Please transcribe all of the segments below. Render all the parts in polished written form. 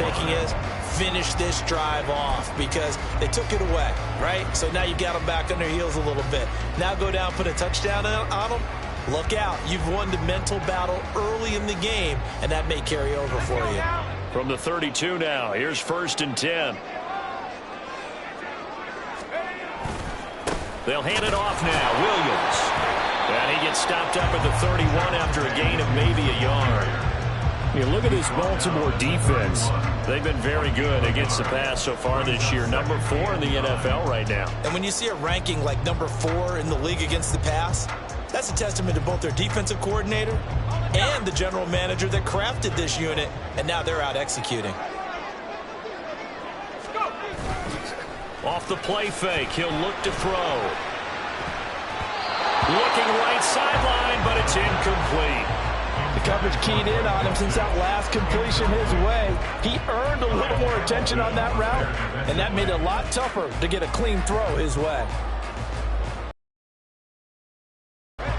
thinking is, finish this drive off because they took it away, right? So now you got them back on their heels a little bit. Now go down, put a touchdown on them. Look out. You've won the mental battle early in the game, and that may carry over for you. From the 32 now, here's 1st and 10. They'll hand it off now. Williams. And he gets stopped up at the 31 after a gain of maybe a yard. You look at this Baltimore defense. They've been very good against the pass so far this year. Number 4 in the NFL right now. And when you see a ranking like number 4 in the league against the pass, that's a testament to both their defensive coordinator and the general manager that crafted this unit, and now they're out executing. Off the play fake, he'll look to throw. Looking right sideline, but it's incomplete. The coverage keyed in on him since that last completion his way. He earned a little more attention on that route, and that made it a lot tougher to get a clean throw his way.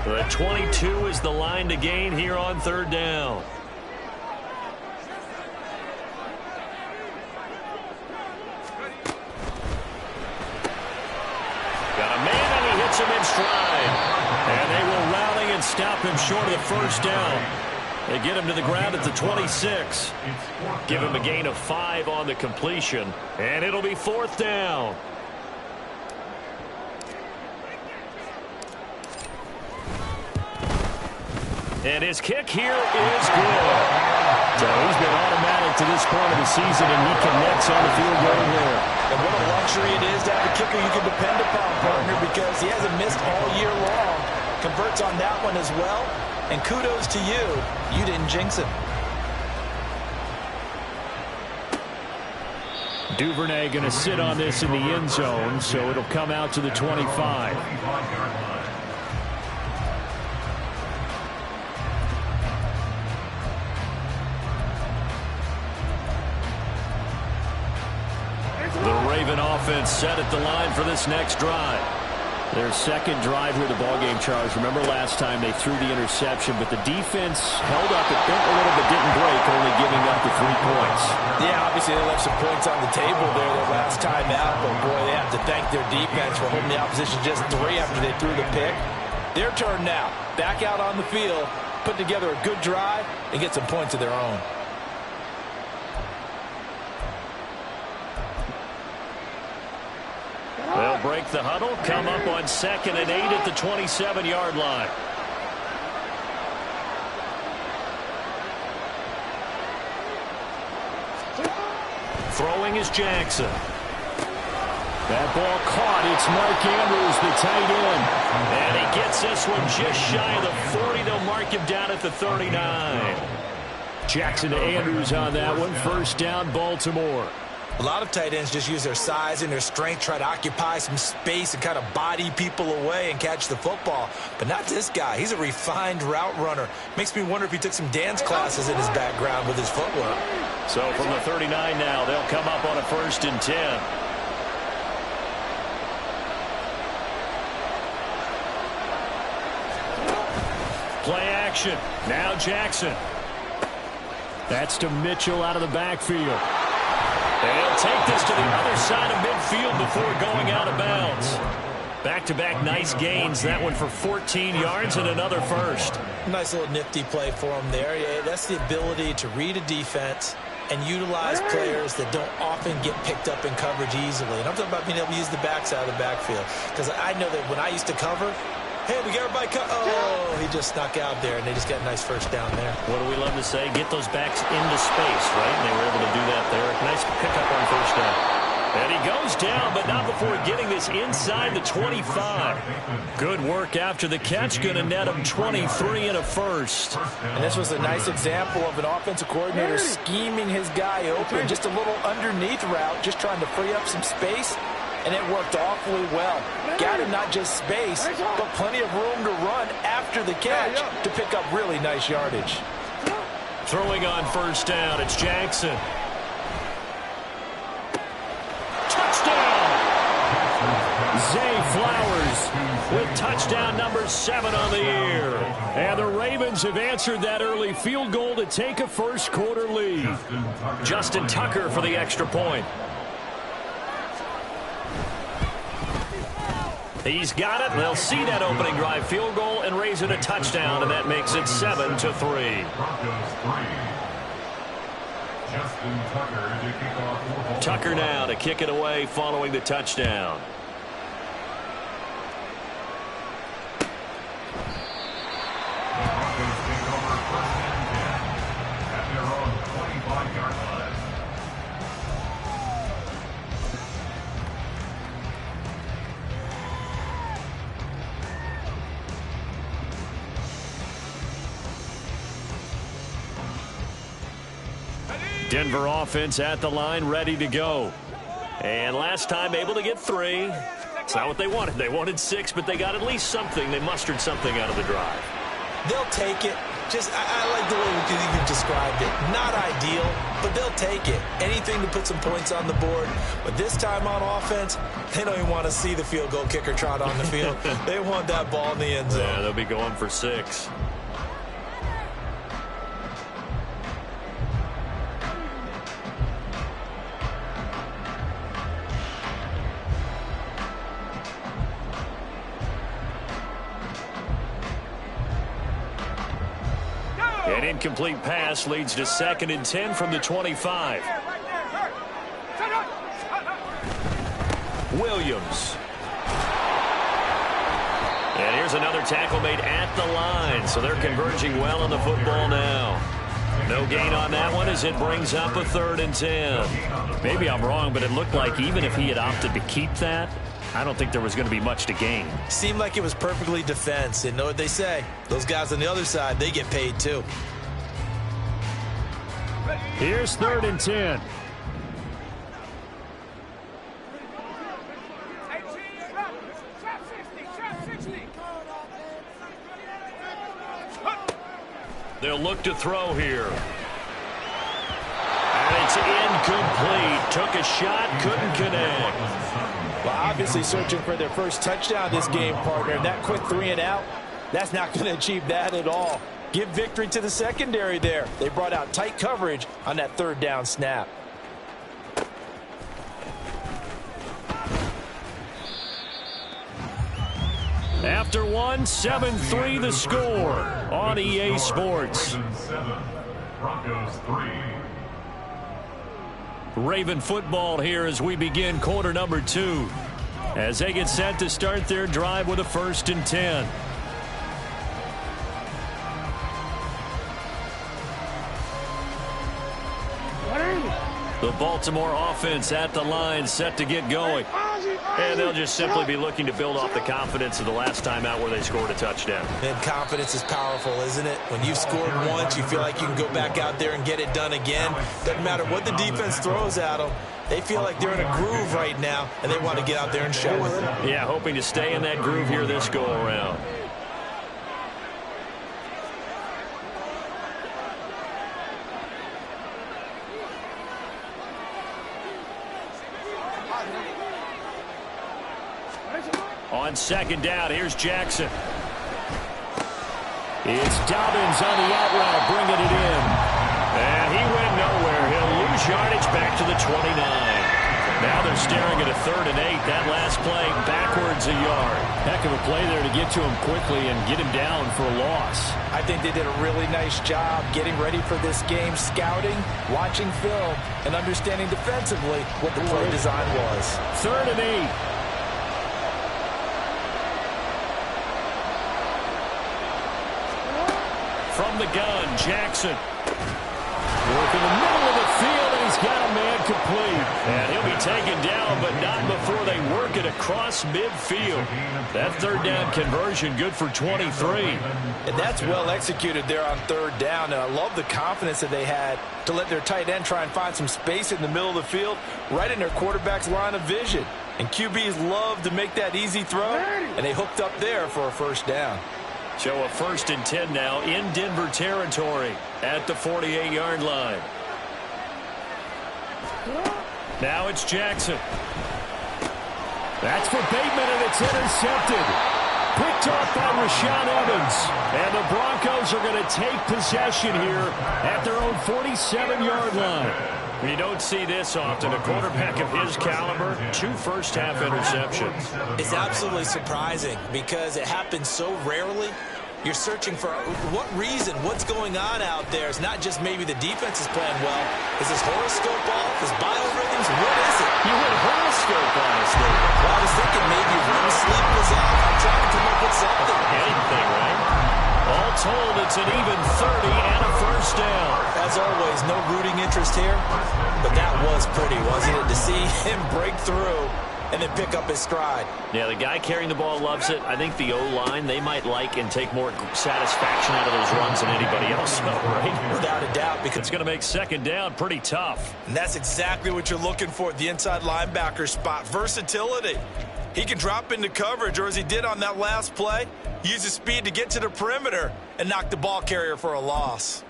The 22 is the line to gain here on 3rd down. Got a man, and he hits him in stride. And they will rally and stop him short of the 1st down. They get him to the ground at the 26. Give him a gain of 5 on the completion. And it'll be 4th down. And his kick here is good. So he's been automatic to this point of the season, and he connects on the field goal here. And what a luxury it is to have a kicker you can depend upon, partner, because he hasn't missed all year long. Converts on that one as well. And kudos to you. You didn't jinx him. Duvernay going to sit on this in the end zone, so it'll come out to the 25. The Raven offense set at the line for this next drive. Their second drive here of the ballgame, Charles. Remember last time they threw the interception, but the defense held up. It bent a little bit, didn't break, only giving up the 3 points. Yeah, obviously they left some points on the table there the last time out, but boy, they have to thank their defense for holding the opposition just 3 after they threw the pick. Their turn now. Back out on the field, put together a good drive, and get some points of their own. They'll break the huddle, come up on 2nd and 8 at the 27-yard line. Throwing is Jackson. That ball caught. It's Mark Andrews, the tight end. And he gets this one just shy of the 40. They'll mark him down at the 39. Jackson to Andrews on that one. 1st down, Baltimore. A lot of tight ends just use their size and their strength, try to occupy some space and kind of body people away and catch the football. But not this guy. He's a refined route runner. Makes me wonder if he took some dance classes in his background with his footwork. So from the 39 now, they'll come up on a 1st and 10. Play action. Now Jackson. That's to Mitchell out of the backfield. And he'll take this to the other side of midfield before going out of bounds. Back-to-back nice gains. That one for 14 yards and another 1st. Nice little nifty play for him there. Yeah, that's the ability to read a defense and utilize players that don't often get picked up in coverage easily. And I'm talking about being able to use the backside of the backfield. Because I know that when I used to cover, hey, we got everybody cut. Oh, he just snuck out there, and they just got a nice 1st down there. What do we love to say? Get those backs into space, right? And they were able to do that there. Nice pickup on 1st down. And he goes down, but not before getting this inside the 25. Good work after the catch. Going to net him 23 and a 1st. And this was a nice example of an offensive coordinator scheming his guy open. Just a little underneath route, just trying to free up some space. And it worked awfully well. Got him not just space, but plenty of room to run after the catch to pick up really nice yardage. Throwing on 1st down, it's Jackson. Touchdown! Zay Flowers with touchdown number 7 on the year. And the Ravens have answered that early field goal to take a first quarter lead. Justin Tucker for the extra point. He's got it. They'll see that opening drive field goal and raise it a touchdown, and that makes it 7-3. Tucker now to kick it away following the touchdown. Denver offense at the line, ready to go. And last time able to get 3. It's not what they wanted. They wanted 6, but they got at least something. They mustered something out of the drive. They'll take it. I like the way you described it. Not ideal, but they'll take it. Anything to put some points on the board. But this time on offense, they don't even want to see the field goal kicker trot on the field. They want that ball in the end zone. Yeah, they'll be going for 6. An incomplete pass leads to 2nd and 10 from the 25. Williams. And here's another tackle made at the line, so they're converging well on the football now. No gain on that one as it brings up a 3rd and 10. Maybe I'm wrong, but it looked like even if he had opted to keep that, I don't think there was going to be much to gain. Seemed like it was perfectly defense. And know what they say? Those guys on the other side, they get paid too. Here's 3rd and 10. They'll look to throw here. And it's incomplete. Took a shot, couldn't connect. Well, obviously searching for their first touchdown this game, partner. And that quick 3 and out, that's not going to achieve that at all. Give victory to the secondary there. They brought out tight coverage on that 3rd down snap. After 1, 7-3 the score on EA Sports. Broncos 3. Raven football here as we begin quarter number 2. As they get set to start their drive with a 1st and 10. The Baltimore offense at the line set to get going. And they'll just simply be looking to build off the confidence of the last time out where they scored a touchdown. And confidence is powerful, isn't it? When you've scored once, you feel like you can go back out there and get it done again. Doesn't matter what the defense throws at them. They feel like they're in a groove right now, and they want to get out there and show it. Yeah, hoping to stay in that groove here this go-around. On 2nd down, here's Jackson. It's Dobbins on the out route, bringing it in. And he went nowhere. He'll lose yardage back to the 29. Now they're staring at a 3rd and 8. That last play backwards a yard. Heck of a play there to get to him quickly and get him down for a loss. I think they did a really nice job getting ready for this game, scouting, watching film, and understanding defensively what the play design was. 3rd and 8. From the gun, Jackson. Work in the middle of the field, and he's got a man complete. And he'll be taken down, but not before they work it across midfield. That 3rd down conversion good for 23. And that's well executed there on 3rd down. And I love the confidence that they had to let their tight end try and find some space in the middle of the field, right in their quarterback's line of vision. And QBs love to make that easy throw, and they hooked up there for a 1st down. So a 1st and 10 now in Denver territory at the 48-yard line. Now it's Jackson. That's for Bateman, and it's intercepted. Picked off by Rashaan Evans. And the Broncos are going to take possession here at their own 47-yard line. You don't see this often. A quarterback of his caliber, 2 first-half interceptions. It's absolutely surprising because it happens so rarely. You're searching for what reason, what's going on out there. It's not just maybe the defense is playing well. Is his horoscope off? His biorhythms? What is it? You went horoscope on us, though. Well, I was thinking maybe REM sleep was off. I'm trying to come up with something. Anything, right? All told, it's an even 30 and a first down. As always, no rooting interest here, but that was pretty, wasn't it? To see him break through and then pick up his stride. Yeah, the guy carrying the ball loves it. I think the O-line, they might like and take more satisfaction out of those runs than anybody else, right? Without a doubt, because it's going to make second down pretty tough. And that's exactly what you're looking for at the inside linebacker spot. Versatility. He can drop into coverage, or as he did on that last play, use his speed to get to the perimeter and knock the ball carrier for a loss.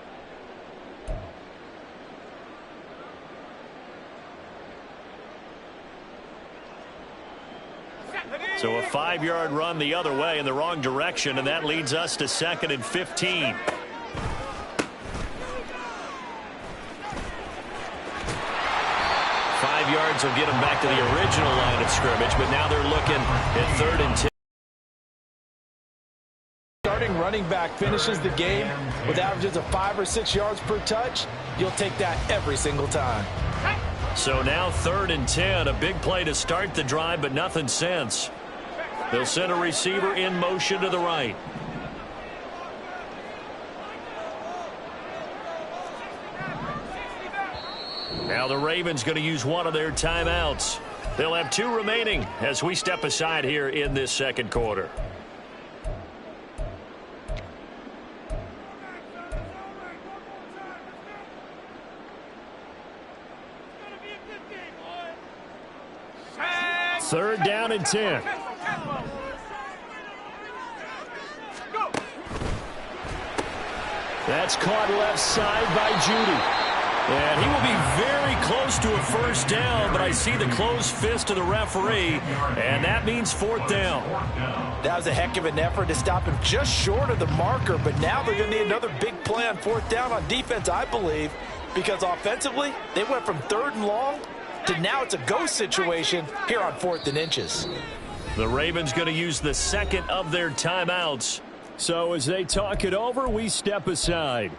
So a 5-yard run the other way in the wrong direction, and that leads us to 2nd and 15. Five yards will get them back to the original line of scrimmage, but now they're looking at 3rd and 10. Starting running back finishes the game with averages of 5 or 6 yards per touch. You'll take that every single time. So now 3rd and 10, a big play to start the drive, but nothing since. They'll send a receiver in motion to the right. Now the Ravens going to use one of their timeouts. They'll have 2 remaining as we step aside here in this second quarter. Third down and 10. That's caught left side by Judy. And he will be very close to a first down, but I see the closed fist of the referee, and that means 4th down. That was a heck of an effort to stop him just short of the marker, but now they're going to need another big play on 4th down on defense, I believe, because offensively, they went from 3rd and long to now it's a go situation here on 4th and inches. The Ravens going to use the second of their timeouts. So as they talk it over, we step aside.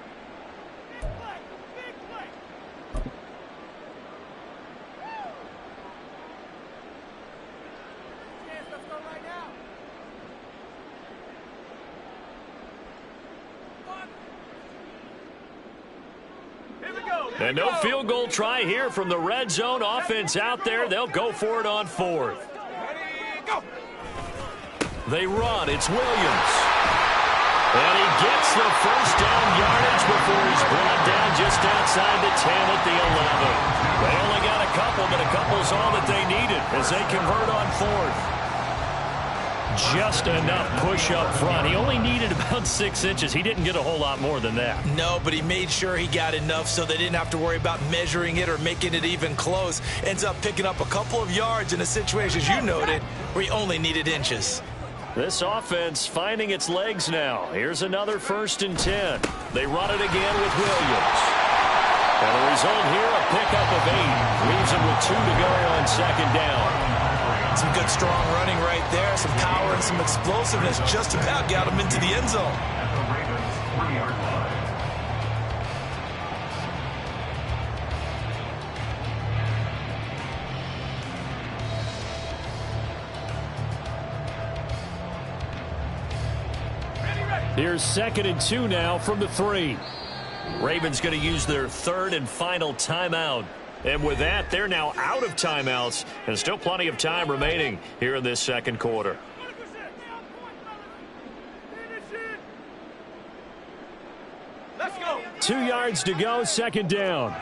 And no field goal try here from the red zone offense out there. They'll go for it on 4th. They run. It's Williams. And he gets the first down yardage before he's brought down just outside the 10 at the 11. They only got a couple, but a couple's all that they needed as they convert on 4th. Just enough push up front. He only needed about 6 inches. He didn't get a whole lot more than that. No, but he made sure he got enough so they didn't have to worry about measuring it or making it even close. Ends up picking up a couple of yards in a situation, as you noted, where he only needed inches. This offense finding its legs now. Here's another 1st and 10. They run it again with Williams. And the result here, a pickup of 8. Leaves him with 2 to go on 2nd down. Some good, strong running right there. Some power and some explosiveness. Just about got him into the end zone. Here's 2nd and 2 now from the 3. Ravens going to use their 3rd and final timeout. And with that, they're now out of timeouts, and still plenty of time remaining here in this second quarter. Let's go. 2 yards to go, 2nd down.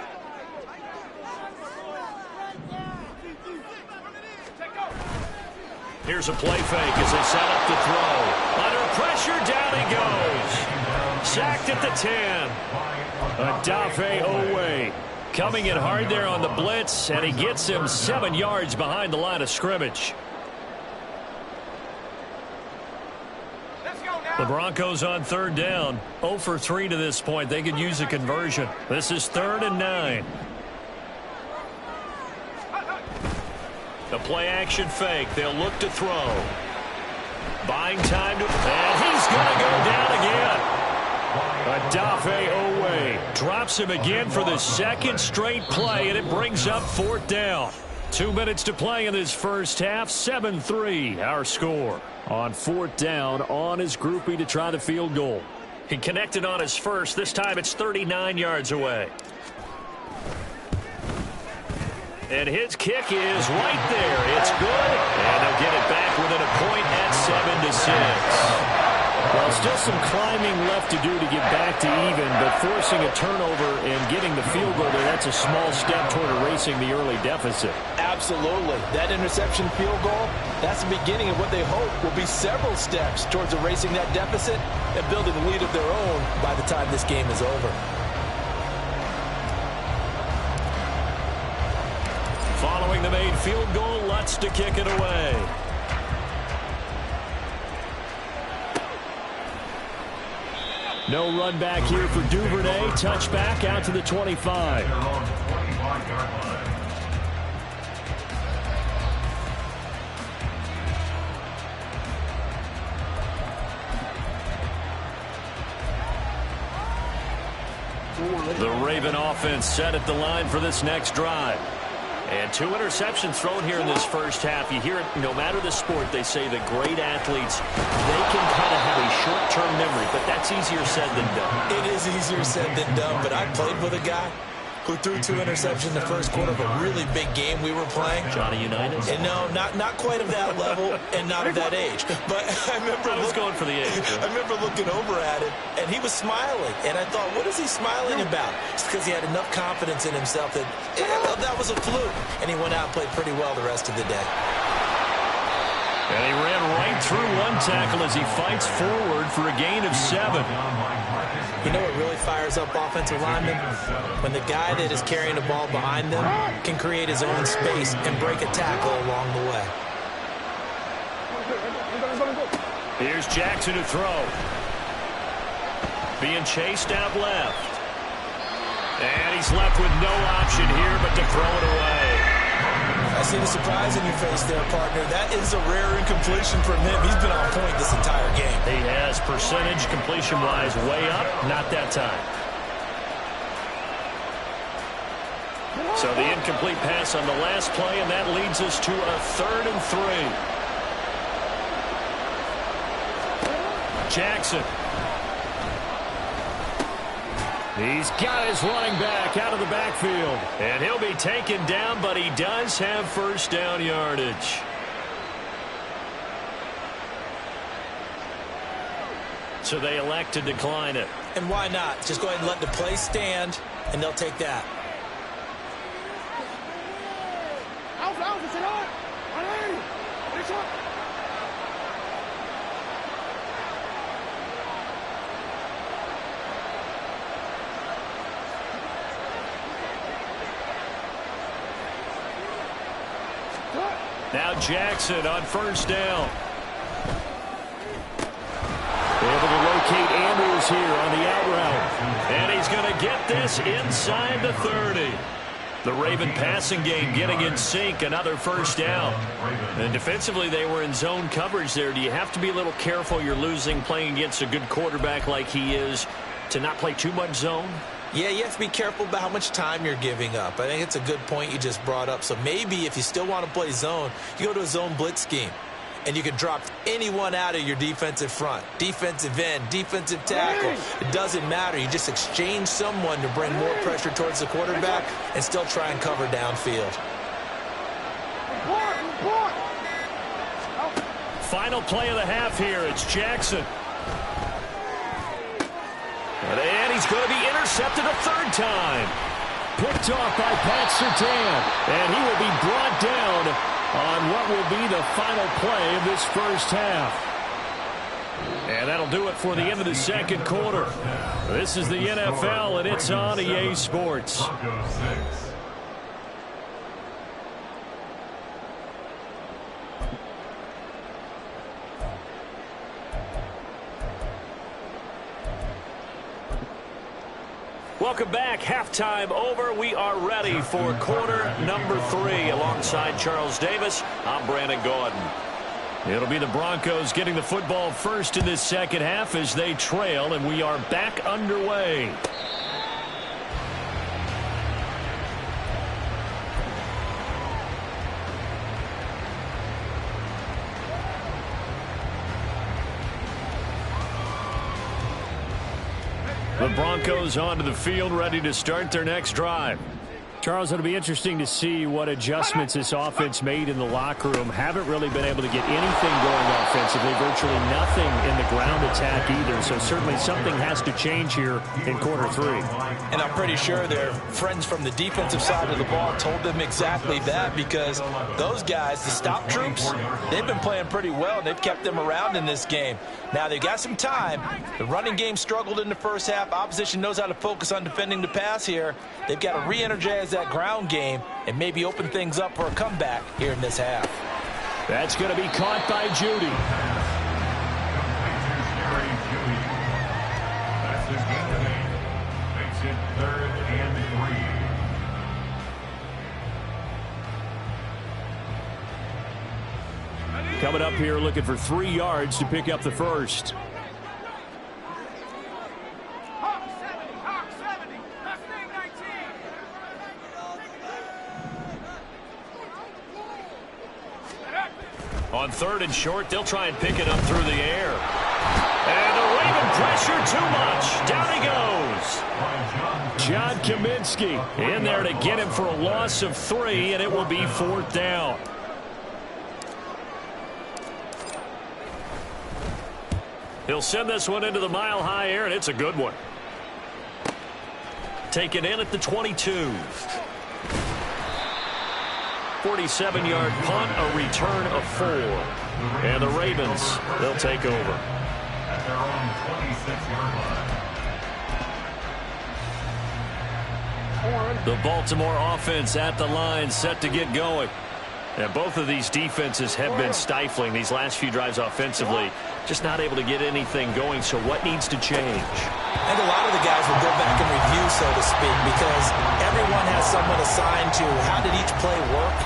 Here's a play fake as they set up the throw. Under pressure, down he goes. Sacked at the 10. Adafe Owe coming in hard there on the blitz, and he gets him 7 yards behind the line of scrimmage. The Broncos on third down. 0 for 3 to this point. They could use a conversion. This is 3rd and 9. The play-action fake. They'll look to throw. Buying time to... And he's going to go down again. Adafe Owe drops him again for the second straight play, and it brings up 4th down. 2 minutes to play in this first half. 7-3, our score. On 4th down, on his groupie to try the field goal. He connected on his first. This time it's 39 yards away. And his kick is right there. It's good. And they'll get it back within a point at 7-6. Well, still some climbing left to do to get back to even, but forcing a turnover and getting the field goal there, that's a small step toward erasing the early deficit. Absolutely. That interception field goal, that's the beginning of what they hope will be several steps towards erasing that deficit and building a lead of their own by the time this game is over. Following the made field goal, Lutz to kick it away. No run back here for Duvernay. Touchback out to the 25. The Raven offense set at the line for this next drive. And 2 interceptions thrown here in this first half. You hear it, no matter the sport, they say that great athletes, they can kind of have a short-term memory, but that's easier said than done. It is easier said than done, but I played with a guy who threw 2 interceptions in the first quarter of a really big game we were playing. Johnny Unitas? And no, not quite of that level and not of that age. But I remember I was going for the age. I remember looking over at him, and he was smiling. And I thought, what is he smiling about? It's because he had enough confidence in himself that that was a fluke. And he went out and played pretty well the rest of the day. And he ran right through one tackle as he fights forward for a gain of 7. You know what really fires up offensive linemen? When the guy that is carrying the ball behind them can create his own space and break a tackle along the way. Here's Jackson to throw. Being chased out left. And he's left with no option here but to throw it away. I see the surprise in your face there, partner. That is a rare incompletion from him. He's been on point this entire game. He has percentage completion-wise way up. Not that time. So the incomplete pass on the last play, and that leads us to a 3rd and 3. Jackson. He's got his running back out of the backfield. And he'll be taken down, but he does have first down yardage. So they elect to decline it. And why not? Just go ahead and let the play stand, and they'll take that. Now Jackson on first down. Able to locate Andrews here on the out route. And he's going to get this inside the 30. The Raven passing game getting in sync, another first down. And defensively, they were in zone coverage there. Do you have to be a little careful you're losing playing against a good quarterback like he is to not play too much zone? Yeah, you have to be careful about how much time you're giving up. I think it's a good point you just brought up. So maybe if you still want to play zone, you go to a zone blitz scheme. And you can drop anyone out of your defensive front. Defensive end, defensive tackle. It doesn't matter. You just exchange someone to bring more pressure towards the quarterback and still try and cover downfield. Final play of the half here. It's Jackson. And he's going to be intercepted a 3rd time. Picked off by Pat Surtain. And he will be brought down on what will be the final play of this first half. And that'll do it for the end of the second quarter. This is the NFL, and it's on EA Sports. Welcome back. Halftime over. We are ready for quarter number 3. Alongside Charles Davis, I'm Brandon Gaudin. It'll be the Broncos getting the football first in this second half as they trail, and we are back underway. The Broncos onto the field, ready to start their next drive. Charles, it'll be interesting to see what adjustments this offense made in the locker room. Haven't really been able to get anything going offensively, virtually nothing in the ground attack either. So certainly something has to change here in quarter 3. And I'm pretty sure their friends from the defensive side of the ball told them exactly that, because those guys, the stop troops, they've been playing pretty well, and they've kept them around in this game. Now, they've got some time. The running game struggled in the first half. Opposition knows how to focus on defending the pass here. They've got to re-energize that ground game and maybe open things up for a comeback here in this half. That's going to be caught by Judy. That's his game today. Makes it 3rd and 3. Coming up here looking for 3 yards to pick up the first. On 3rd and short, they'll try and pick it up through the air. And the Raven pressure too much. Down he goes. John Kaminsky in there to get him for a loss of 3, and it will be 4th down. He'll send this one into the mile-high air, and it's a good one. Taken in at the 22. 47-yard punt, a return of 4. And the Ravens, they'll take over. At their own 26-yard line. The Baltimore offense at the line, set to get going. And both of these defenses have been stifling these last few drives offensively. Just not able to get anything going, so what needs to change? I think a lot of the guys will go back and review, so to speak, because everyone has someone assigned to how did each play work.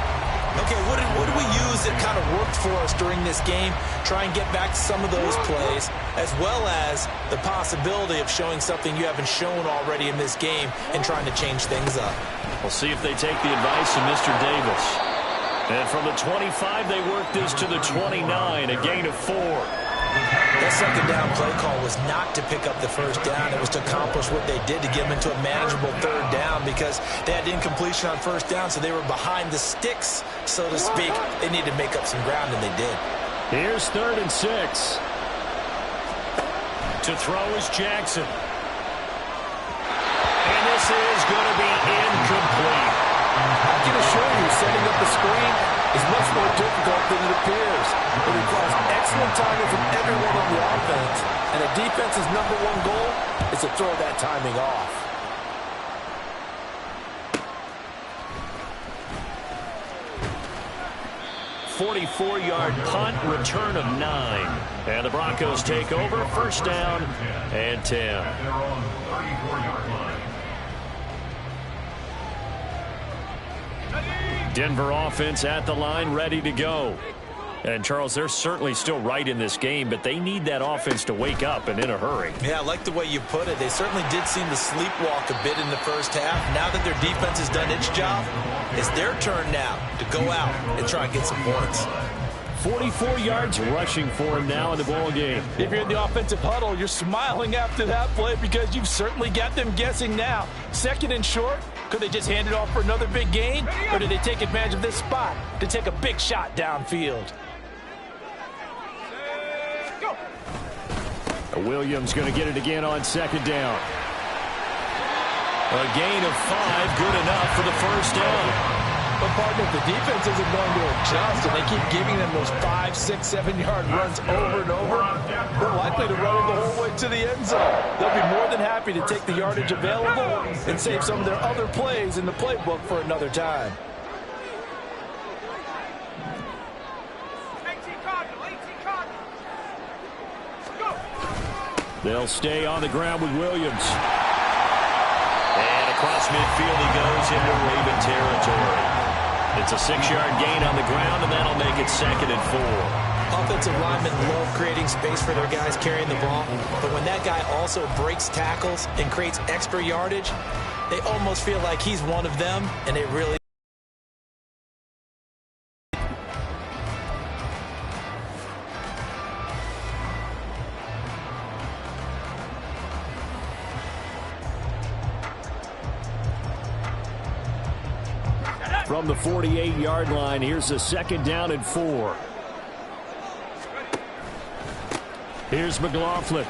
Okay, what did we use that kind of worked for us during this game? Try and get back to some of those plays, as well as the possibility of showing something you haven't shown already in this game and trying to change things up. We'll see if they take the advice of Mr. Davis. And from the 25, they work this to the 29, a gain of 4. That second down play call was not to pick up the first down. It was to accomplish what they did, to get them into a manageable 3rd down, because they had incompletion on first down, so they were behind the sticks, so to speak. They needed to make up some ground, and they did. Here's 3rd and 6. To throw is Jackson. And this is going to be incomplete. I can assure you, setting up the screen is much more difficult than it appears. It requires excellent timing from everyone on the offense, and the defense's #1 goal is to throw that timing off. A 44-yard punt, return of 9. And the Broncos take over, 1st down and 10. At their own 34-yard line. Denver offense at the line, ready to go. And, Charles, they're certainly still right in this game, but they need that offense to wake up and in a hurry. Yeah, I like the way you put it. They certainly did seem to sleepwalk a bit in the first half. Now that their defense has done its job, it's their turn now to go out and try and get some points. 44 yards rushing for him now in the ball game. If you're in the offensive huddle, you're smiling after that play because you've certainly got them guessing now. 2nd and short, could they just hand it off for another big gain? Or did they take advantage of this spot to take a big shot downfield? Williams going to get it again on 2nd down. A gain of 5, good enough for the 1st down. But, partner, if the defense isn't going to adjust and they keep giving them those 5, 6, 7-yard runs over and over, they're likely to run it the whole way to the end zone. They'll be more than happy to take the yardage available and save some of their other plays in the playbook for another time. They'll stay on the ground with Williams. And across midfield he goes into Raven territory. It's a 6-yard gain on the ground, and that'll make it 2nd and 4. Offensive linemen love creating space for their guys carrying the ball, but when that guy also breaks tackles and creates extra yardage, they almost feel like he's one of them, and they really... From the 48-yard line, here's a 2nd down and 4. Here's McLaughlin.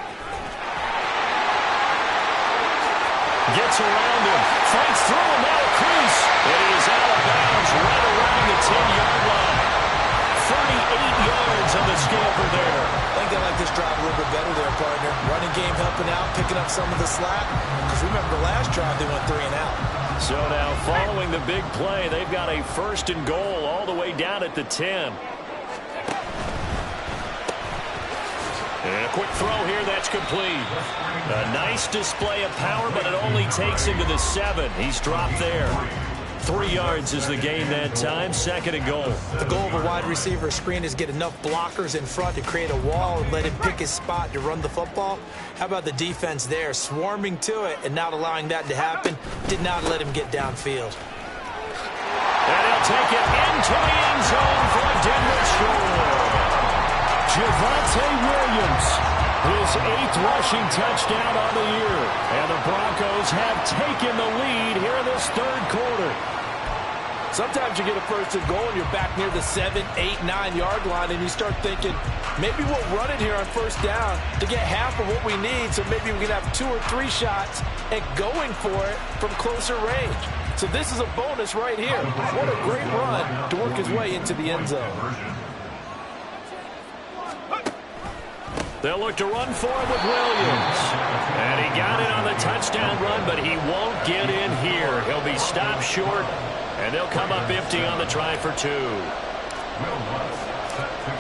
Gets around him, fights through him, out of crease. And he is out of bounds right around the 10-yard line. 38 yards on the scamper there. I think they like this drive a little bit better there, partner. Running game helping out, picking up some of the slack. Because remember the last drive, they went 3 and out. So now following the big play, they've got a 1st and goal all the way down at the 10. And a quick throw here, that's complete. A nice display of power, but it only takes him to the 7. He's dropped there. 3 yards is the gain that time, 2nd and goal. The goal of a wide receiver screen is get enough blockers in front to create a wall and let him pick his spot to run the football. How about the defense there, swarming to it and not allowing that to happen? Did not let him get downfield. And he'll take it into the end zone for a Denver score. Javonte Williams, his 8th rushing touchdown on the year. And the Broncos have taken the lead here in this 3rd quarter. Sometimes you get a 1st and goal and you're back near the 7, 8, 9-yard line, and you start thinking, maybe we'll run it here on 1st down to get half of what we need, so maybe we can have 2 or 3 shots at going for it from closer range. So this is a bonus right here. What a great run to work his way into the end zone. They'll look to run for it with Williams. And he got it on the touchdown run, but he won't get in here. He'll be stopped short, and they'll come up empty on the try for 2.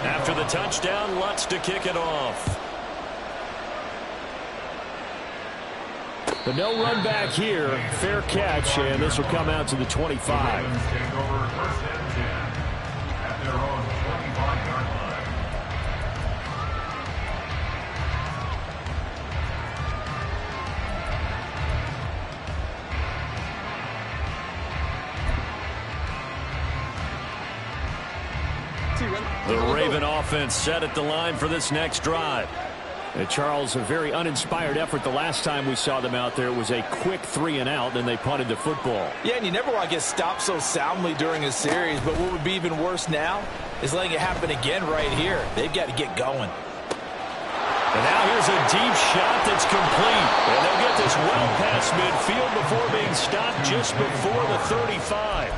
After the touchdown, Lutz to kick it off. But no run back here. Fair catch, and this will come out to the 25. The Raven offense set at the line for this next drive. And Charles, a very uninspired effort the last time we saw them out there. It was a quick 3 and out, and they punted the football. Yeah, and you never want to get stopped so soundly during a series, but what would be even worse now is letting it happen again right here. They've got to get going. And now here's a deep shot that's complete. And they'll get this well past midfield before being stopped just before the 35.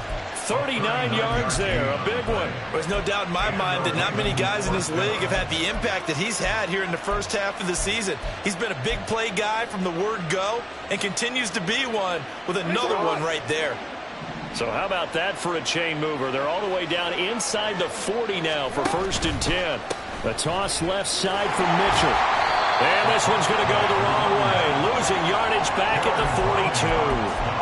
39 yards there, a big one. There's no doubt in my mind that not many guys in this league have had the impact that he's had here in the 1st half of the season. He's been a big play guy from the word go and continues to be one with another one right there. So how about that for a chain mover? They're all the way down inside the 40 now for 1st and 10. The toss left side from Mitchell. And this one's going to go the wrong way. Losing yardage back at the 42.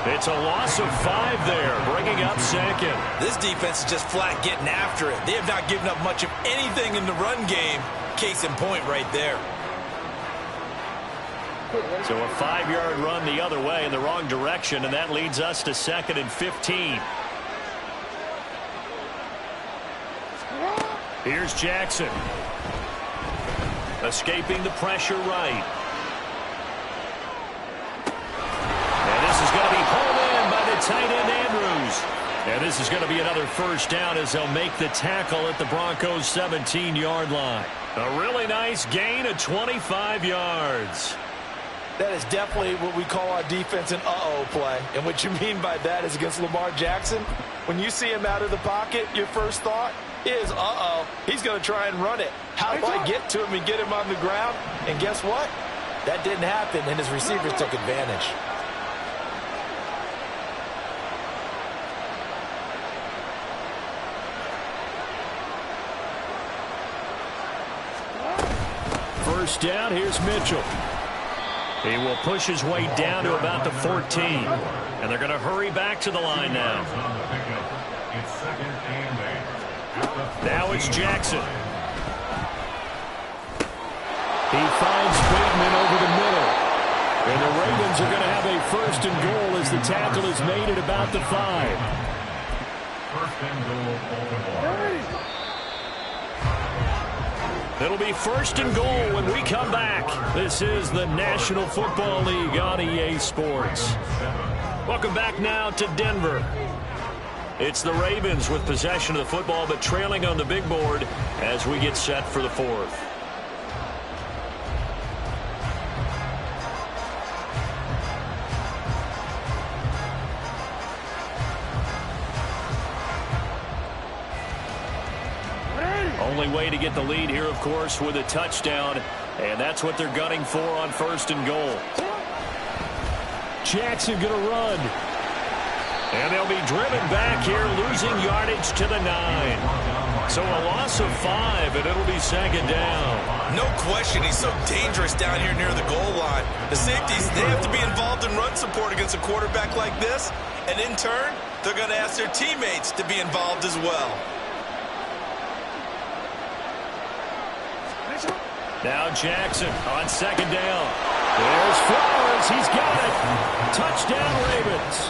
It's a loss of 5 there, bringing up 2nd. This defense is just flat getting after it. They have not given up much of anything in the run game. Case in point right there. So a 5-yard run the other way in the wrong direction, and that leads us to 2nd and 15. Here's Jackson. Escaping the pressure right. And this is going to be pulled in by the tight end Andrews. And this is going to be another 1st down as they'll make the tackle at the Broncos' 17-yard line. A really nice gain of 25 yards. That is definitely what we call our defense an uh-oh play. And what you mean by that is against Lamar Jackson, when you see him out of the pocket, your first thought is, uh-oh, he's going to try and run it. How do I get to him and get him on the ground? And guess what? That didn't happen, and his receivers took advantage. First down, here's Mitchell. He will push his way down to about the 14. And they're going to hurry back to the line now. Now it's Jackson. He finds Bateman over the middle. And the Ravens are going to have a first and goal as the tackle is made at about the 5. First and goal, Baltimore. It'll be first and goal when we come back. This is the National Football League on EA Sports. Welcome back now to Denver. It's the Ravens with possession of the football, but trailing on the big board as we get set for the 4th. Only way to get the lead here, of course, with a touchdown, and that's what they're gunning for on first and goal. Jackson going to run. And they'll be driven back here, losing yardage to the 9. So a loss of 5, and it'll be second down. No question, he's so dangerous down here near the goal line. The safeties, they have to be involved in run support against a quarterback like this, and in turn, they're going to ask their teammates to be involved as well. Now Jackson on second down. There's Flowers. He's got it. Touchdown, Ravens.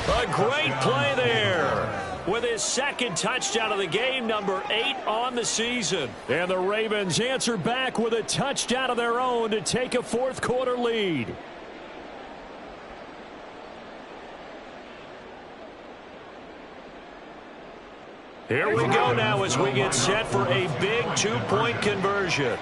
A great play there with his second touchdown of the game, number 8 on the season. And the Ravens answer back with a touchdown of their own to take a fourth-quarter lead. Here we go now as we get set for a big 2-point conversion.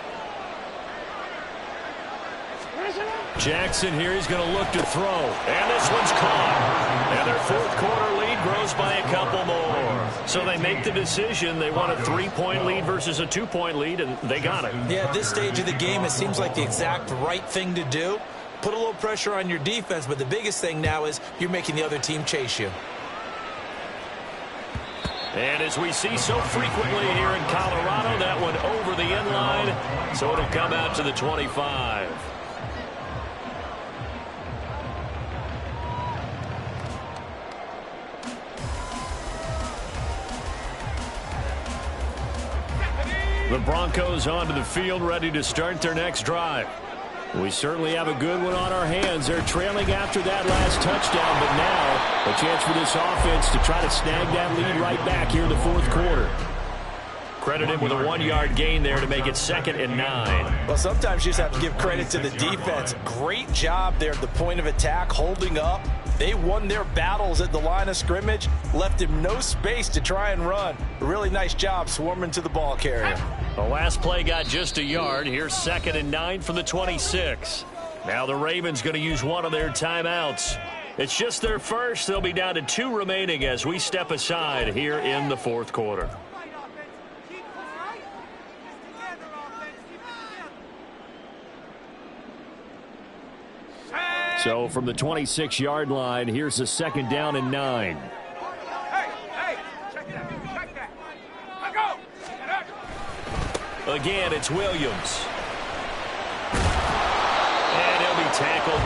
Jackson here, he's going to look to throw. And this one's caught. And their fourth-quarter lead grows by a couple more. So they make the decision. They want a 3-point lead versus a 2-point lead, and they got it. Yeah, at this stage of the game, it seems like the exact right thing to do. Put a little pressure on your defense, but the biggest thing now is you're making the other team chase you. And as we see so frequently here in Colorado, that one over the end line, so it'll come out to the 25. The Broncos onto the field, ready to start their next drive. We certainly have a good one on our hands. They're trailing after that last touchdown, but now a chance for this offense to try to snag that lead right back here in the fourth quarter. Credited with a 1-yard gain there to make it 2nd and 9. Well, sometimes you just have to give credit to the defense. Great job there at the point of attack, holding up. They won their battles at the line of scrimmage, left him no space to try and run. A really nice job swarming to the ball carrier. The last play got just a yard. Here's 2nd and 9 from the 26. Now the Ravens going to use one of their timeouts. It's just their first. They'll be down to 2 remaining as we step aside here in the fourth quarter. So from the 26-yard line, here's the 2nd down and 9. Again, it's Williams. And he'll be tackled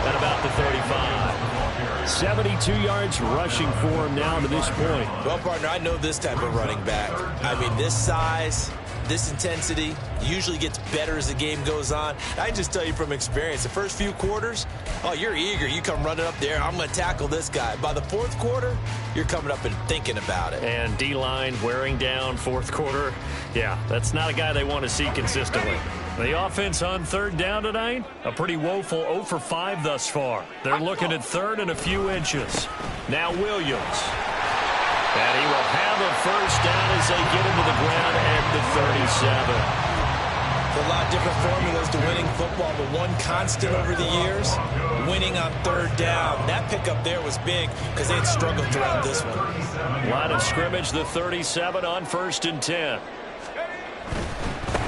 at about the 35. 72 yards rushing for him now to this point. Well, partner, I know this type of running back. I mean, this size, this intensity usually gets better as the game goes on. I can just tell you from experience, the first few quarters, oh, you're eager. You come running up there, I'm going to tackle this guy. By the fourth quarter, you're coming up and thinking about it. And D-line wearing down fourth quarter. Yeah, that's not a guy they want to see consistently. The offense on 3rd down tonight, a pretty woeful 0 for 5 thus far. They're looking at 3rd and a few inches. Now Williams. And he will have a first down as they get him to the ground at the 37. A lot of different formulas to winning football, but one constant over the years, winning on 3rd down. That pickup there was big because they had struggled throughout this one. Line of scrimmage, the 37 on 1st and 10.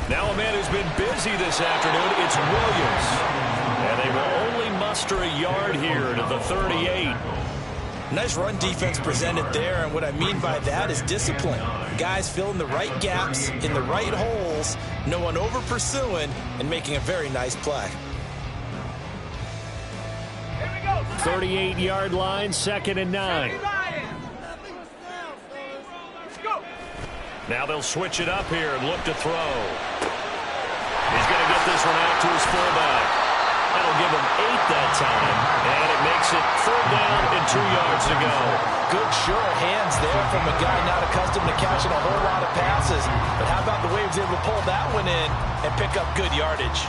Now a man who's been busy this afternoon, it's Williams. And they will only muster a yard here to the 38. Nice run defense presented there, and what I mean by that is discipline. Guys filling the right gaps in the right holes, no one over pursuing, and making a very nice play. 38-yard line, 2nd and 9. Now they'll switch it up here and look to throw. He's going to get this one out to his fullback. That'll give him 8 that time, and it makes it 3rd down and 2 yards to go. Good, sure hands there from a guy not accustomed to catching a whole lot of passes. But how about the way he was able to pull that one in and pick up good yardage?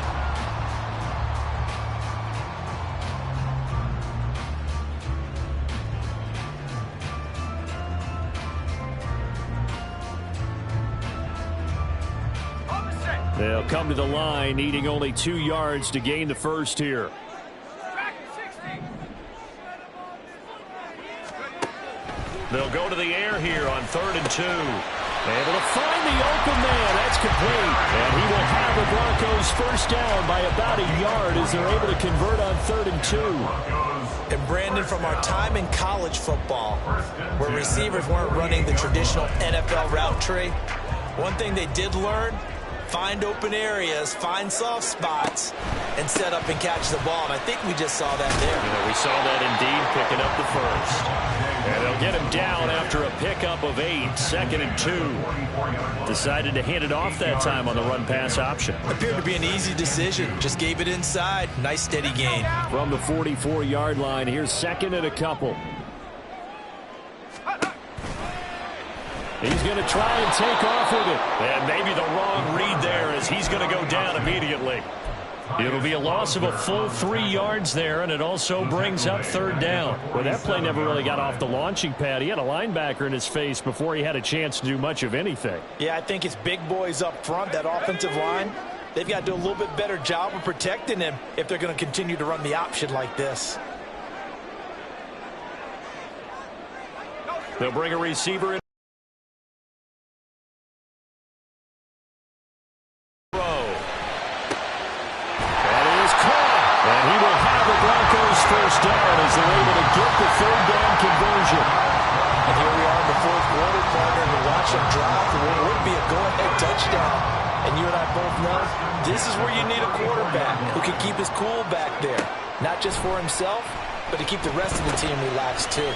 They'll come to the line, needing only 2 yards to gain the first here. They'll go to the air here on 3rd and 2. Able to find the open man. That's complete. And he will have the Broncos first down by about a yard as they're able to convert on 3rd and 2. And Brandon, from our time in college football, where receivers weren't running the traditional NFL route tree, one thing they did learn: find open areas, find soft spots, and set up and catch the ball. And I think we just saw that there. We saw that indeed, picking up the first. And they'll get him down after a pickup of 8, 2nd and 2. Decided to hand it off that time on the run-pass option. Appeared to be an easy decision. Just gave it inside. Nice steady gain. From the 44-yard line, here's 2nd and a couple. He's going to try and take off with it. And maybe the wrong read there as he's going to go down immediately. It'll be a loss of a full 3 yards there, and it also brings up 3rd down. Well, that play never really got off the launching pad. He had a linebacker in his face before he had a chance to do much of anything. Yeah, I think it's big boys up front, that offensive line. They've got to do a little bit better job of protecting him if they're going to continue to run the option like this. They'll bring a receiver in. First down as they're able to get the 3rd down conversion. And here we are in the 4th quarter, partner, and we watch them drive for what would be a go-ahead touchdown. And you and I both know this is where you need a quarterback who can keep his cool back there. Not just for himself, but to keep the rest of the team relaxed too.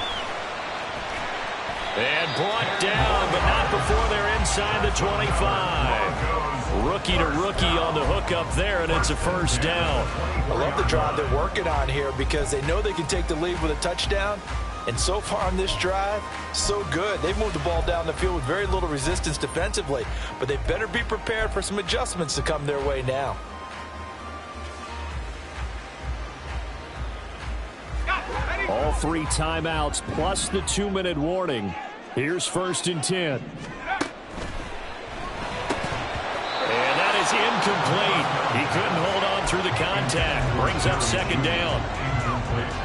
And brought down, but not before they're inside the 25. Rookie to rookie on the hook up there, and it's a 1st down. I love the drive they're working on here because they know they can take the lead with a touchdown. And so far on this drive, so good. They've moved the ball down the field with very little resistance defensively. But they better be prepared for some adjustments to come their way now. All 3 timeouts plus the 2-minute warning. Here's 1st and 10. Is incomplete. He couldn't hold on through the contact. Brings up 2nd down.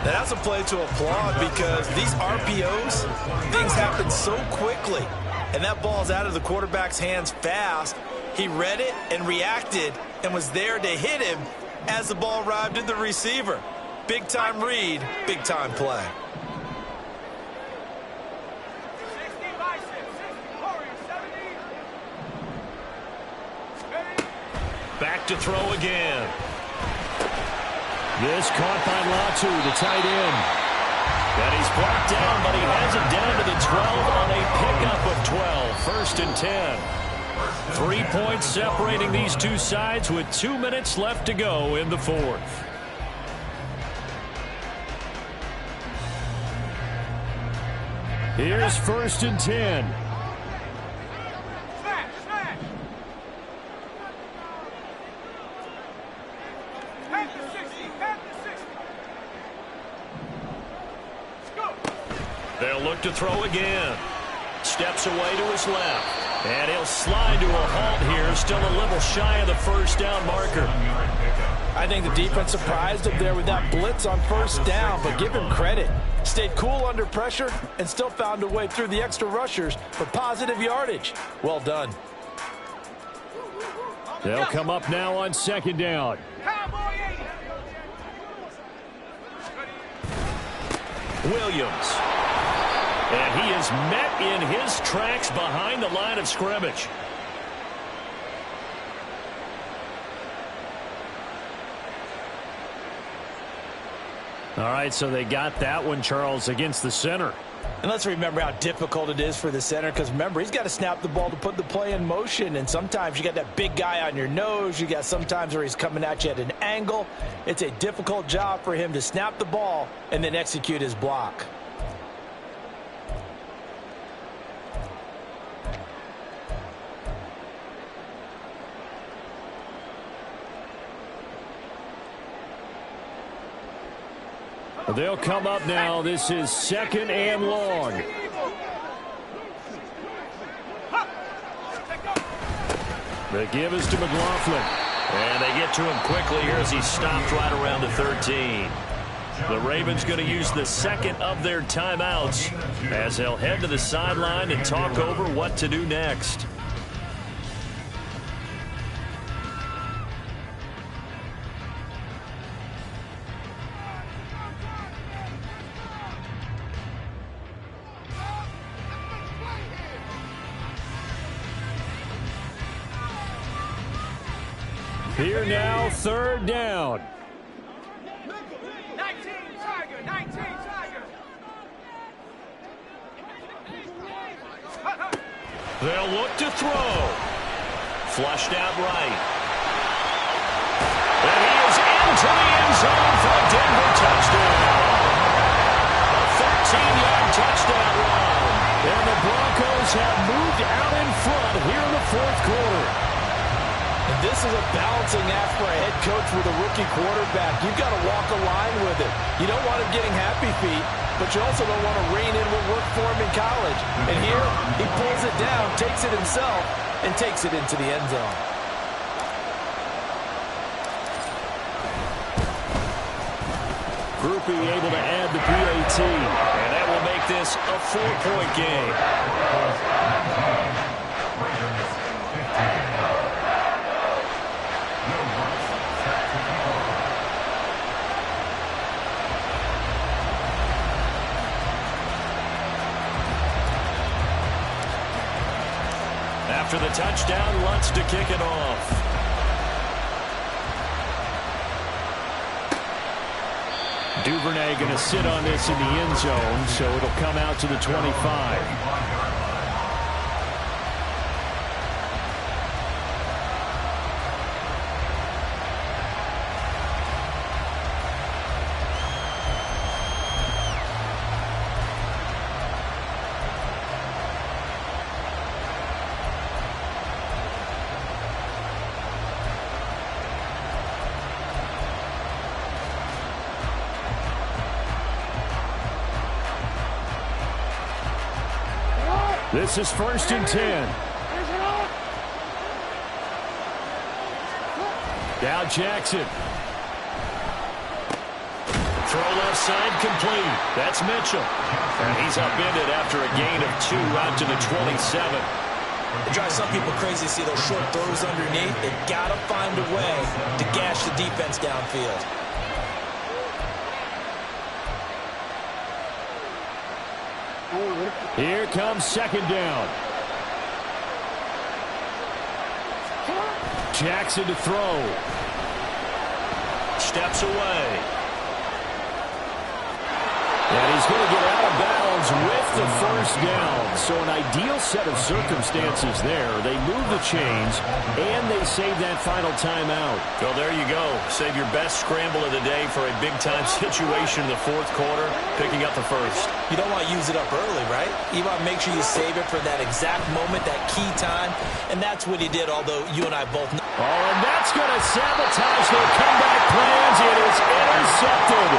Now that's a play to applaud because these RPOs, things happen so quickly. And that ball's out of the quarterback's hands fast. He read it and reacted and was there to hit him as the ball arrived at the receiver. Big time read, big time play. Back to throw again. This caught by Latu, the tight end. And he's brought down, but he has it down to the 12 on a pickup of 12. 1st and 10. 3 points separating these two sides with 2 minutes left to go in the 4th. Here's 1st and 10. They'll look to throw again. Steps away to his left. And he'll slide to a halt here. Still a little shy of the 1st down marker. I think the defense surprised him there with that blitz on 1st down, but give him credit. Stayed cool under pressure and still found a way through the extra rushers for positive yardage. Well done. They'll come up now on 2nd down. Williams. And he is met in his tracks behind the line of scrimmage. All right, so they got that one, Charles, against the center. And let's remember how difficult it is for the center, because remember, he's got to snap the ball to put the play in motion, and sometimes you got that big guy on your nose. You got sometimes where he's coming at you at an angle. It's a difficult job for him to snap the ball and then execute his block. They'll come up now. This is 2nd and long. The give is to McLaughlin. And they get to him quickly here as he stopped right around the 13. The Ravens going to use the second of their timeouts as they'll head to the sideline and talk over what to do next. Here now, 3rd down. 19 Tiger, 19 Tiger. They'll look to throw. Flushed out right. And he is into the end zone for a Denver touchdown. A 13-yard touchdown run. And the Broncos have moved out in front here in the 4th quarter. And this is a balancing act for a head coach with a rookie quarterback. You've got to walk a line with it. You don't want him getting happy feet, but you also don't want to rein in what worked for him in college. And here, he pulls it down, takes it himself, and takes it into the end zone. Groupie able to add the PAT, and that will make this a 4-point game. After the touchdown, Lutz to kick it off. Duvernay going to sit on this in the end zone, so it'll come out to the 25. This is 1st and 10. Now Jackson. Throw left side complete. That's Mitchell. And he's upended after a gain of 2 out to the 27. It drives some people crazy to see those short throws underneath. They've got to find a way to gash the defense downfield. Here comes 2nd down. Jackson to throw. Steps away. And he's going to get out of bounds with the 1st down. So an ideal set of circumstances there. They move the chains, and they save that final timeout. Well, there you go. Save your best scramble of the day for a big-time situation in the 4th quarter, picking up the 1st. You don't want to use it up early, right? You want to make sure you save it for that exact moment, that key time, and that's what he did, although you and I both know. Oh, and that's going to sabotage their comeback plans. It is intercepted.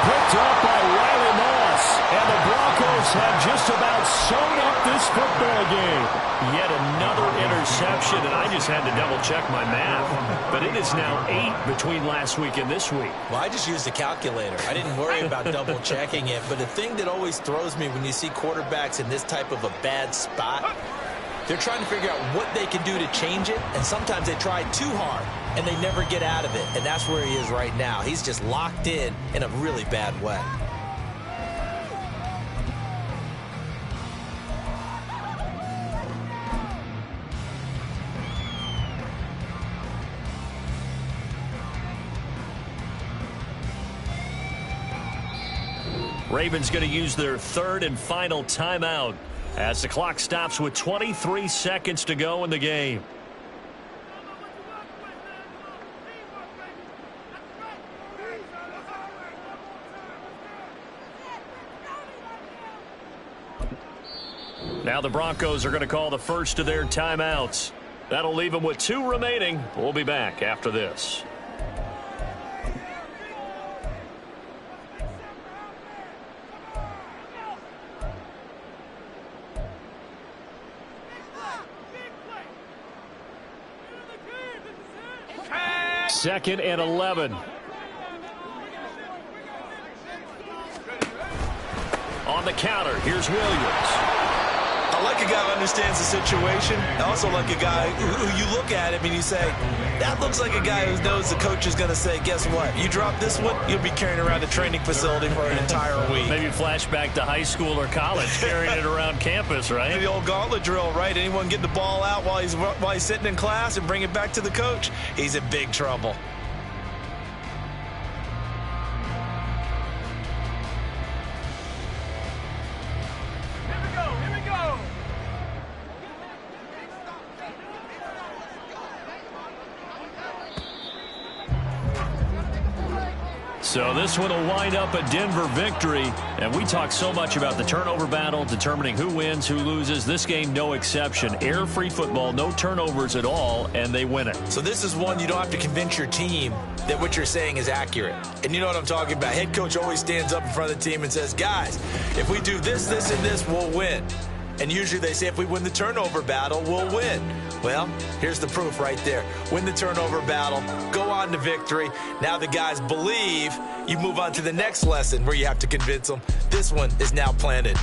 Picked up by Riley Moss. And the Broncos have just about sewn up this football game. Yet another interception, and I just had to double-check my math. But it is now 8 between last week and this week. Well, I just used a calculator. I didn't worry about double-checking it. But the thing that always throws me when you see quarterbacks in this type of a bad spot, they're trying to figure out what they can do to change it, and sometimes they try too hard, and they never get out of it, and that's where he is right now. He's just locked in a really bad way. Ravens going to use their third and final timeout as the clock stops with 23 seconds to go in the game. Now the Broncos are going to call the first of their timeouts. That'll leave them with 2 remaining. We'll be back after this. Second and 11. On the counter, here's Williams. I like a guy who understands the situation. I also like a guy who you look at him and you say, that looks like a guy who knows the coach is going to say, guess what? You drop this one, you'll be carrying around a training facility for an entire week. Maybe flashback to high school or college, carrying it around campus, right? The old gauntlet drill, right? Anyone get the ball out while he's sitting in class and bring it back to the coach, he's in big trouble. So this one will wind up a Denver victory. And we talk so much about the turnover battle, determining who wins, who loses. This game, no exception. Error-free football, no turnovers at all, and they win it. So this is one you don't have to convince your team that what you're saying is accurate. And you know what I'm talking about. Head coach always stands up in front of the team and says, guys, if we do this, this, and this, we'll win. And usually they say if we win the turnover battle, we'll win. Well, here's the proof right there. Win the turnover battle, go on to victory. Now the guys believe. You move on to the next lesson where you have to convince them. This one is now planted.